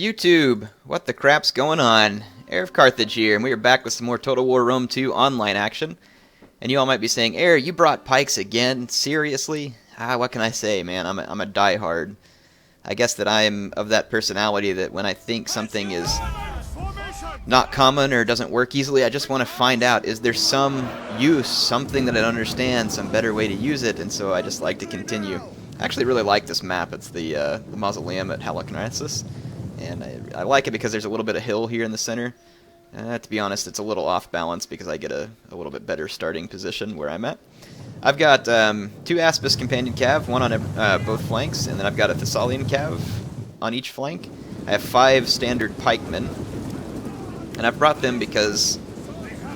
YouTube, what the crap's going on? HeirofCarthage here, and we are back with some more Total War Rome 2 online action. And you all might be saying, Heir, you brought pikes again? Seriously? What can I say, man? I'm a diehard. I guess that I'm of that personality that when I think something is not common or doesn't work easily, I just want to find out, is there some use, something that I understand, some better way to use it, and so I just like to continue. I actually really like this map. It's the mausoleum at HeirofCarthage, and I like it because there's a little bit of hill here in the center. To be honest, it's a little off balance because I get a little bit better starting position where I'm at. I've got two Aspis companion cav, one on both flanks, and then I've got a Thessalian cav on each flank. I have 5 standard pikemen, and I've brought them because,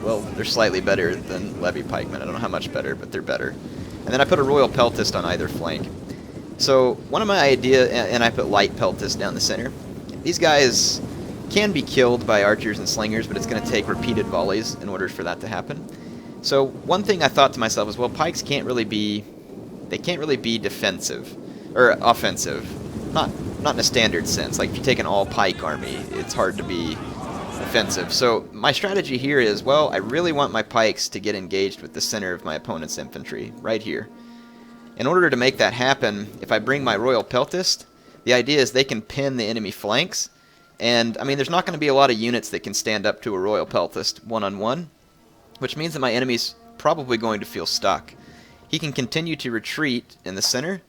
well, they're slightly better than levy pikemen. I don't know how much better, but they're better. And then I put a royal peltist on either flank. So one of my ideas, and I put light peltist down the center. These guys can be killed by archers and slingers, but it's going to take repeated volleys in order for that to happen. So one thing I thought to myself was, well, pikes can't really be defensive or offensive, not in a standard sense. Like if you take an all pike army, it's hard to be offensive. So my strategy here is, well, I really want my pikes to get engaged with the center of my opponent's infantry right here. In order to make that happen, if I bring my royal peltist, the idea is they can pin the enemy flanks. And, I mean, there's not going to be a lot of units that can stand up to a royal peltist one-on-one, which means that my enemy's probably going to feel stuck. He can continue to retreat in the center,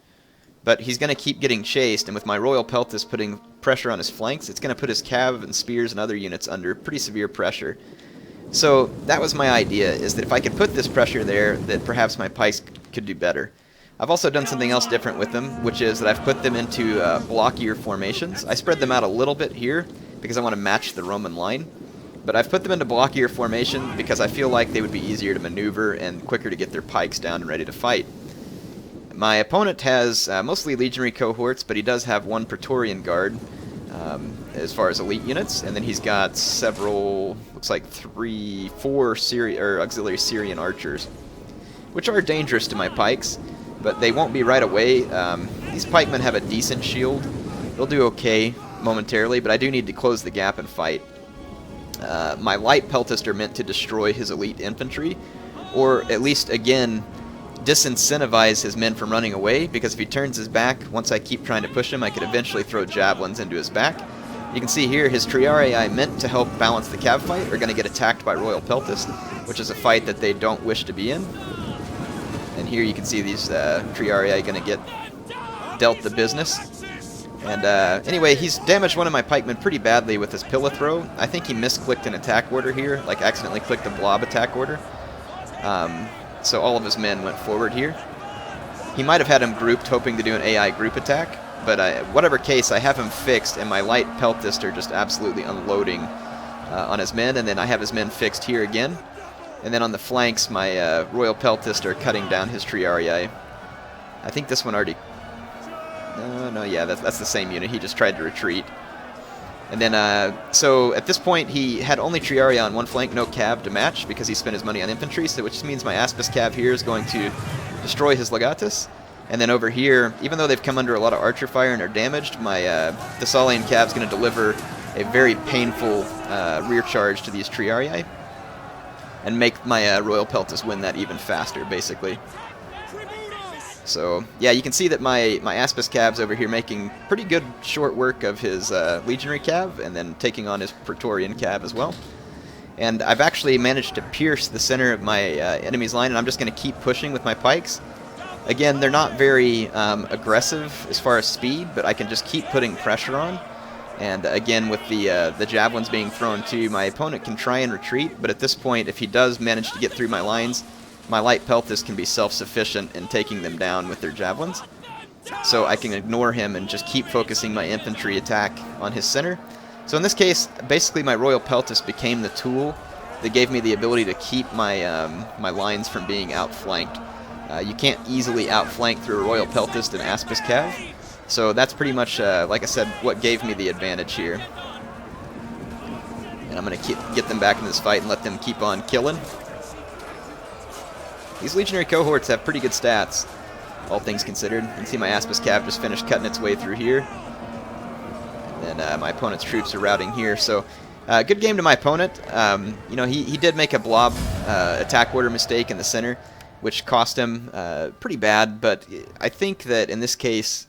but he's going to keep getting chased, and with my royal peltist putting pressure on his flanks, it's going to put his cav and spears and other units under pretty severe pressure. So that was my idea, is that if I could put this pressure there, that perhaps my pikes could do better. I've also done something else different with them, which is that I've put them into blockier formations. I spread them out a little bit here because I want to match the Roman line, but I've put them into blockier formation because I feel like they would be easier to maneuver and quicker to get their pikes down and ready to fight. My opponent has mostly legionary cohorts, but he does have 1 Praetorian Guard as far as elite units, and then he's got several, looks like 4 auxiliary Syrian archers, which are dangerous to my pikes. But they won't be right away. These pikemen have a decent shield. They'll do okay momentarily, but I do need to close the gap and fight. My light peltists are meant to destroy his elite infantry, or at least, again, disincentivize his men from running away, because if he turns his back, once I keep trying to push him, I could eventually throw javelins into his back. You can see here, his triarii meant to help balance the cav fight are going to get attacked by royal peltists, which is a fight that they don't wish to be in. And here you can see these triarii going to get dealt the business. And anyway, he's damaged one of my pikemen pretty badly with his pillar throw. I think he misclicked an attack order here, like accidentally clicked a blob attack order. So all of his men went forward here. He might have had him grouped, hoping to do an AI group attack. But whatever case, I have him fixed, and my light peltists are just absolutely unloading on his men. And then I have his men fixed here again. And then on the flanks, my royal peltists are cutting down his triarii. I think this one already... No, yeah, that's the same unit. He just tried to retreat. And then, so at this point, he had only triarii on one flank, no cav to match, because he spent his money on infantry, so which means my Aspis cav here is going to destroy his legatus. And then over here, even though they've come under a lot of archer fire and are damaged, my Thessalian cav is going to deliver a very painful rear charge to these triarii, and make my royal peltist win that even faster, basically. So, yeah, you can see that my Aspis cav's over here making pretty good short work of his legionary cav, and then taking on his Praetorian cav as well. And I've actually managed to pierce the center of my enemy's line, and I'm just going to keep pushing with my pikes. Again, they're not very aggressive as far as speed, but I can just keep putting pressure on. And again, with the javelins being thrown too, my opponent can try and retreat, but at this point, if he does manage to get through my lines, my light peltist can be self-sufficient in taking them down with their javelins. So I can ignore him and just keep focusing my infantry attack on his center. So in this case, basically my royal peltist became the tool that gave me the ability to keep my my lines from being outflanked. You can't easily outflank through a royal peltist and Aspis cav. So that's pretty much, like I said, what gave me the advantage here. And I'm going to get them back in this fight and let them keep on killing. These legionary cohorts have pretty good stats, all things considered. You can see my Aspis cav just finished cutting its way through here. And my opponent's troops are routing here. So good game to my opponent. You know, he did make a blob attack order mistake in the center, which cost him pretty bad. But I think that in this case,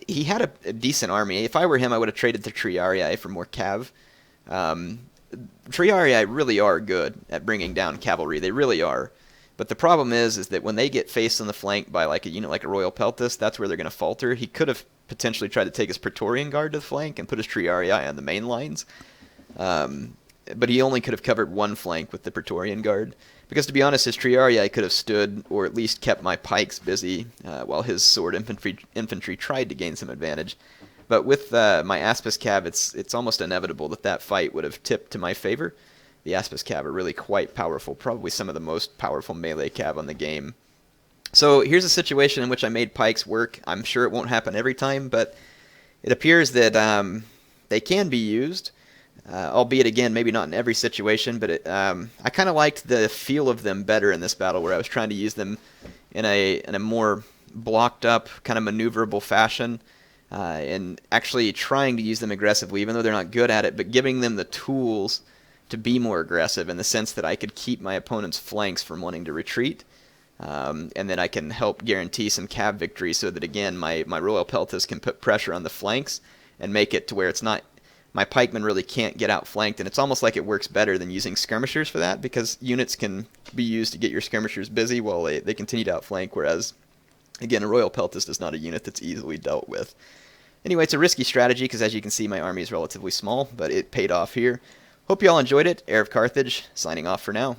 he had a decent army. If I were him, I would have traded the Triarii for more cav. Triarii really are good at bringing down cavalry. They really are. But the problem is that when they get faced on the flank by like a unit like a Royal Peltas, that's where they're going to falter. He could have potentially tried to take his Praetorian Guard to the flank and put his Triarii on the main lines. But he only could have covered one flank with the Praetorian Guard. Because to be honest, his Triarii could have stood or at least kept my pikes busy while his sword infantry tried to gain some advantage. But with my Aspis Cav, it's almost inevitable that fight would have tipped to my favor. The Aspis Cav are really quite powerful, probably some of the most powerful melee cav on the game. So here's a situation in which I made pikes work. I'm sure it won't happen every time, but it appears that they can be used, albeit again, maybe not in every situation, but I kind of liked the feel of them better in this battle where I was trying to use them in a more blocked up, kind of maneuverable fashion. And actually trying to use them aggressively, even though they're not good at it, but giving them the tools to be more aggressive in the sense that I could keep my opponent's flanks from wanting to retreat. And then I can help guarantee some cav victory so that, again, my Royal Peltas can put pressure on the flanks and make it to where it's not... My pikemen really can't get outflanked, and it's almost like it works better than using skirmishers for that, because units can be used to get your skirmishers busy while they continue to outflank, whereas, again, a Royal Peltas is not a unit that's easily dealt with. Anyway, it's a risky strategy because, as you can see, my army is relatively small, but it paid off here. Hope you all enjoyed it. Heir of Carthage, signing off for now.